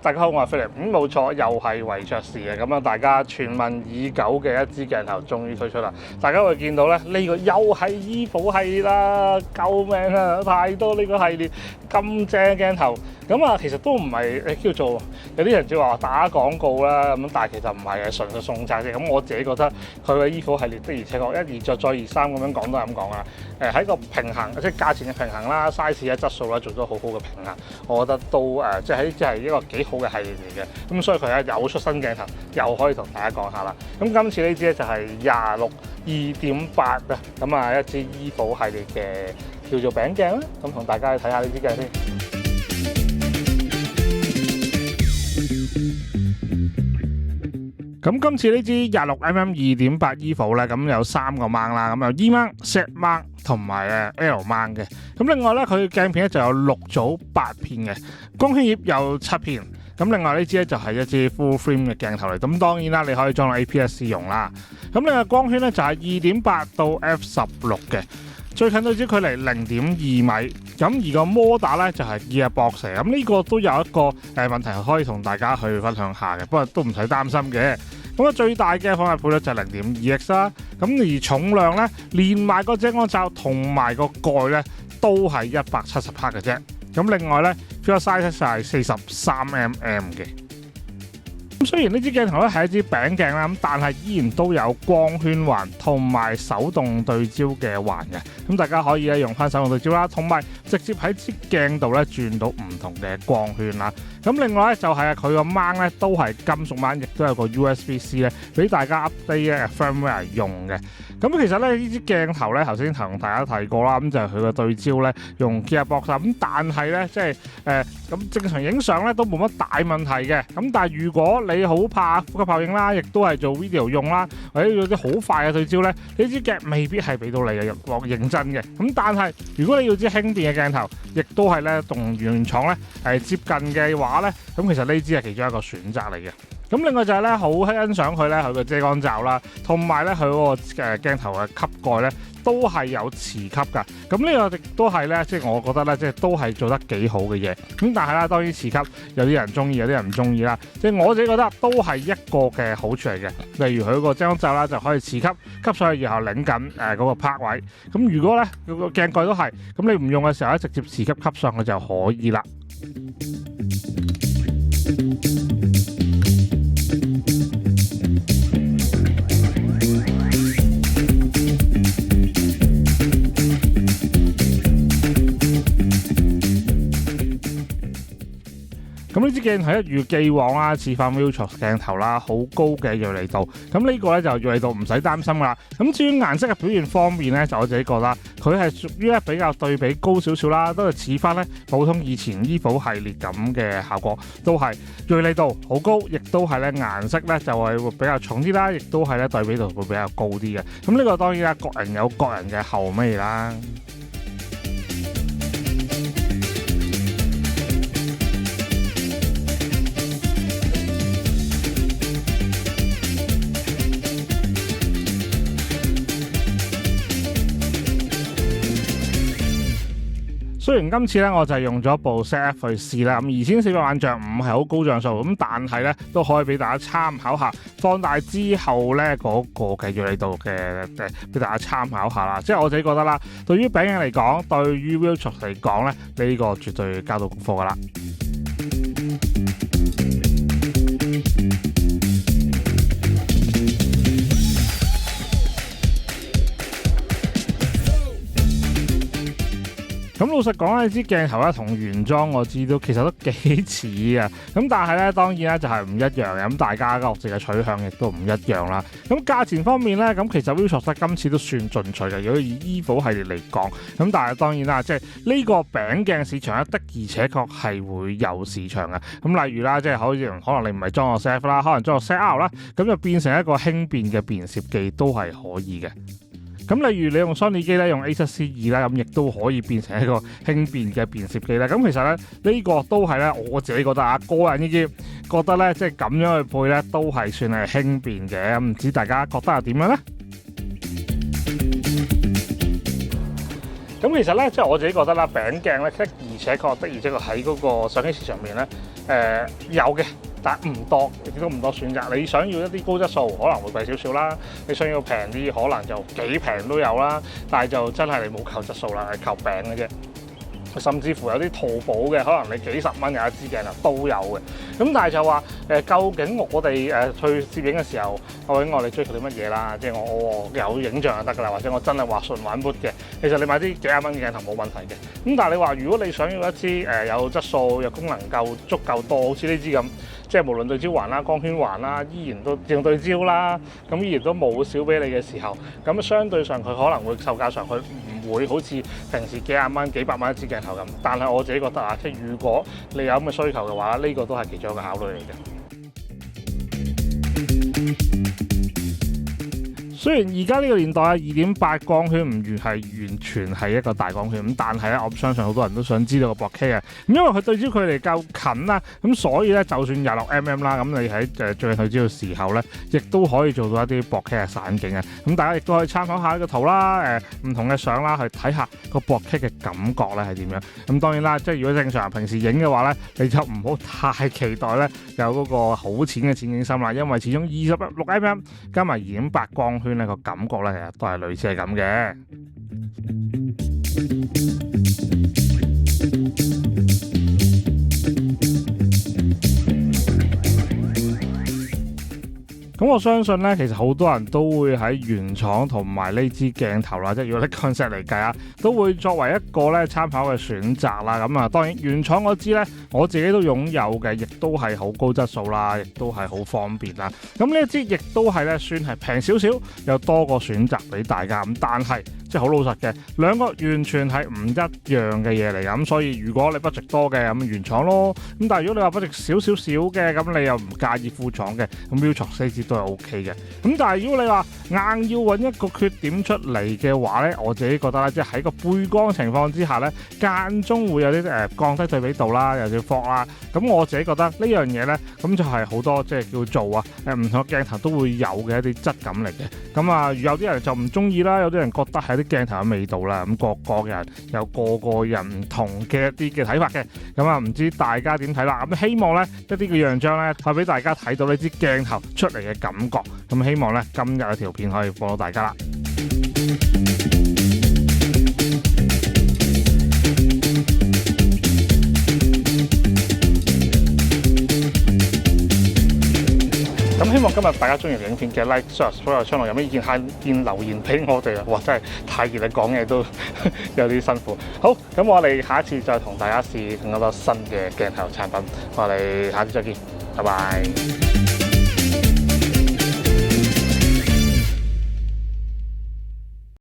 大家好，我係菲力。冇錯，又係維卓士嘅。咁啊，大家傳聞已久嘅一支鏡頭終於推出啦。大家會見到咧，呢個又係 EVO 系列啦，救命啊！太多呢個系列咁正嘅鏡頭。咁啊，其實都唔係叫做有啲人就話打廣告啦，咁但係其實唔係嘅，純粹送讚啫。咁我自己覺得佢嘅 EVO 系列的而且確一而再再而三咁樣講都係咁講啦。喺個平衡即係價錢嘅平衡啦、size 嘅質素啦，做咗好好嘅平衡，我覺得都即係一個幾好嘅系列嚟嘅。咁所以佢咧有出新鏡頭，又可以同大家講下啦。咁今次呢支咧就係26 2.8啊，咁啊一支 EVO 系列嘅叫做餅鏡啦。咁同大家去睇下呢支鏡先。咁今次呢支26mm 2.8 EVO 咧，咁有3個掹啦，咁有 E 掹、Z 掹同埋L 掹嘅。咁另外咧，佢鏡片咧就有6組8片嘅，光圈葉有7片。咁另外呢支咧就係一支 full frame 嘅鏡頭嚟。咁當然啦，你可以裝到 APS-C 用啦。咁另外光圈咧就係 2.8 到 F16 嘅。最近對焦距離0.2米，咁而個摩打咧就係 Gearbox， 咁呢個都有一個問題可以同大家去分享下嘅，不過都唔使擔心嘅。咁啊最大嘅放大倍率就係 0.2x 啦，咁而重量咧連埋個遮光罩同埋個蓋咧都係170克嘅啫。咁另外咧 field size 就係43mm 嘅。咁雖然呢支鏡頭咧係一支餅鏡啦，咁但係依然都有光圈環同埋手動對焦嘅環嘅。咁大家可以咧用翻手動對焦啦，同埋直接喺支鏡度咧轉到唔同嘅光圈啦。咁另外咧就係佢個掹咧都係金屬掹，亦都有個 USB-C 咧俾大家 update 嘅 firmware 用嘅。咁其實咧呢支鏡頭咧頭先同大家提過啦，咁就係佢個對焦咧用 Gearbox， 咁但係咧即係咁正常影相咧都冇乜大問題嘅。咁但係如果你好怕呼吸效應啦，亦都係做 video 用啦，或者有啲好快嘅對焦咧，呢支鏡未必係俾到你嘅認真嘅。咁但係如果你要支輕便嘅鏡頭，亦都係咧同原廠咧接近嘅話咧，咁其實呢支係其中一個選擇嚟嘅。咁另外就係咧好欣賞佢咧佢個遮光罩啦，同埋咧佢嗰個鏡頭嘅吸蓋咧都係有磁吸㗎。咁呢個亦都係咧，即係我覺得咧，即係都係做得幾好嘅嘢。咁但係啦，當然磁吸有啲人中意，有啲人唔中意啦。即係我自己覺得都係一個嘅好處嚟嘅。例如佢個遮光罩啦，就可以磁吸吸上去，然後擰緊嗰個拍位。咁如果咧個鏡蓋都係，咁你唔用嘅時候咧，直接磁吸吸上去就可以啦。咁呢支鏡頭一如既往啦，似翻 Viltrox 鏡頭啦，好高嘅銳利度。咁呢個咧就銳利度唔使擔心噶啦。咁至於顏色嘅表現方面咧，就我自己覺得佢係屬於咧比較對比高少少啦，都係似翻咧普通以前 EVO 系列咁嘅效果，都係銳利度好高，亦都係咧顏色咧就係會比較重啲啦，亦都係咧對比度會比較高啲嘅。咁呢個當然啦，各人有各人嘅口味啦。雖然今次咧我就係用咗部 ZF 去試啦，咁2400萬像唔係好高像素，咁但係咧都可以俾大家參考下，放大之後咧嗰個嘅銳利度嘅俾大家參考下啦。即係我自己覺得啦，對於餅鏡嚟講，對於 Viltrox 嚟講咧，呢個絕對交到功課噶啦。咁老實講呢支鏡頭咧同原裝我知道其實都幾似啊。咁但係咧當然咧就係唔一樣嘅。咁大家各自嘅取向亦都唔一樣啦。咁價錢方面咧，咁其實 Viltrox 今次都算進取嘅。如果以 EVO 系列嚟講，咁但係當然啦，即係呢個餅鏡市場咧的而且確係會有市場嘅。咁例如啦，即係可能你唔係裝個 ZF 啦，可能裝個 ZR 啦，咁就變成一個輕便嘅便攝機都係可以嘅。咁例如你用 Sony 機咧，用 A7C2 啦，咁亦都可以變成一個輕便嘅便攝機啦。咁其實咧呢個都係咧我自己覺得啊，個人意見覺得咧即係咁樣去配咧都係算係輕便嘅。唔知大家覺得係點樣咧？咁其實咧，即係我自己覺得啦，餅鏡咧的而且確喺嗰個相機市場面咧，有嘅。但唔多，亦都唔多選擇。你想要一啲高質素，可能會貴少少啦；你想要平啲，可能就幾平都有啦。但係就真係你冇靠質素啦，係靠餅嘅啫。甚至乎有啲淘寶嘅，可能你幾十蚊有一支鏡頭都有嘅。咁但係就話究竟我哋去攝影嘅時候，究竟我哋追求啲乜嘢啦？即係我有影像就得㗎啦，或者我真係話純玩 mood 嘅，其實你買啲幾廿蚊嘅鏡頭冇問題嘅。咁但係你話如果你想要一支有質素、有功能足夠多，好似呢支咁。即係無論對焦環啦、光圈環啦，依然都正對焦啦，咁依然都冇少俾你嘅時候，咁相對上佢可能會售價上去唔會好似平時幾廿蚊、幾百蚊一支鏡頭咁。但係我自己覺得啊，即係如果你有咁嘅需求嘅話，呢個都係其中一個考慮嚟嘅。雖然而家呢個年代啊，2.8光圈唔係完全係一個大光圈咁，但係咧，我相信好多人都想知道個 4K 啊。咁因為佢對焦距離夠近啦，咁所以咧，就算26mm啦，咁你喺最近對焦嘅時候咧，亦都可以做到一啲 4K 嘅散景啊。咁大家亦都可以參考下呢個圖啦，唔同嘅相啦，去睇下個 4K 嘅感覺咧係點樣。咁當然啦，即係如果正常平時影嘅話咧，你就唔好太期待咧有嗰個好淺嘅淺景深啦，因為始終26mm加埋2.8光圈。呢個感覺咧，其實都係類似係咁嘅。咁我相信咧，其實好多人都會喺原廠同埋呢支鏡頭啦，即係如果Nikon嚟計啊，都會作為一個咧參考嘅選擇啦。咁啊，當然原廠嗰支咧，我自己都擁有嘅，亦都係好高質素啦，亦都係好方便啦。咁呢一支亦都係咧，算係平少少，有多個選擇俾大家。咁但係即係好老實嘅，兩個完全係唔一樣嘅嘢嚟㗎。咁所以如果你budget多嘅，咁原廠咯。咁但係如果你話budget少嘅，咁你又唔介意副廠嘅，咁Viltrox都係 OK 嘅。咁但係如果你話硬要揾一個缺點出嚟嘅話咧，我自己覺得咧，即係喺個背光情況之下咧，間中會有啲降低對比度啦，有啲霍啦。咁我自己覺得呢樣嘢咧，咁就係好多即係叫做唔同嘅鏡頭都會有嘅一啲質感嚟嘅。咁啊，有啲人就唔中意啦，有啲人覺得係啲鏡頭嘅味道啦。咁個人有個人唔同嘅一啲嘅睇法嘅。咁啊，唔知大家點睇啦？咁希望咧一啲嘅樣張咧，係俾大家睇到呢支鏡頭出嚟嘅感覺。咁希望咧今日嘅條片可以幫到大家啦。咁希望今日大家中意影片嘅 like、share、subscribe 頻道，有咩意見下邊留言俾我哋啊！哇，真係太熱啦，講嘢都有啲辛苦。好，咁我哋下一次再同大家試更多新嘅鏡頭產品。我哋下次再見，拜拜。